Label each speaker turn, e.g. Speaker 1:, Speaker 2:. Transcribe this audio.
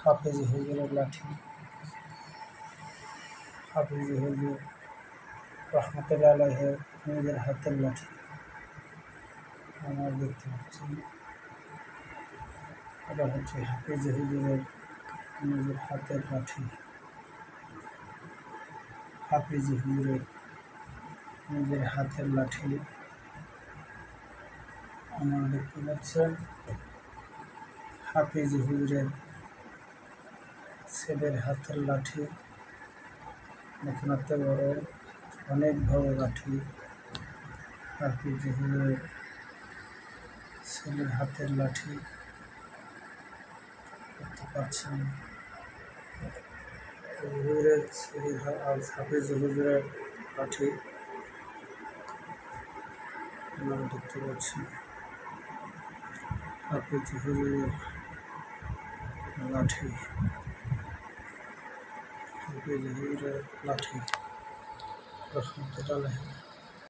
Speaker 1: হাফেজ হুজুরের লাঠি, হাফেজ হুজুর রহমতুল্লাহ আলাইহি নিজের হাতের লাঠি আমরা দেখতে পাচ্ছি। এটা হচ্ছে হাফেজ হুজুরের নিজের হাতের লাঠি, হাফেজ হুজুরের নিজের হাতের লাঠি আমরা দেখতে পাচ্ছেন। হাফেজ হুজুরের ছেলের হাতের লাঠি, দেখুন এত বড়, অনেক বড় লাঠি। হাফেজ হুজুরের ছেলের হাতের লাঠি দেখতে পাচ্ছেন। হুজুরের হাফেজ হুজুরের লাঠি আমরা দেখতে পাচ্ছি। হাফেজ হুজুরের লাঠি, হাফেজ হুজুরের লাঠি রহমতুল্লাহ আলাইহি।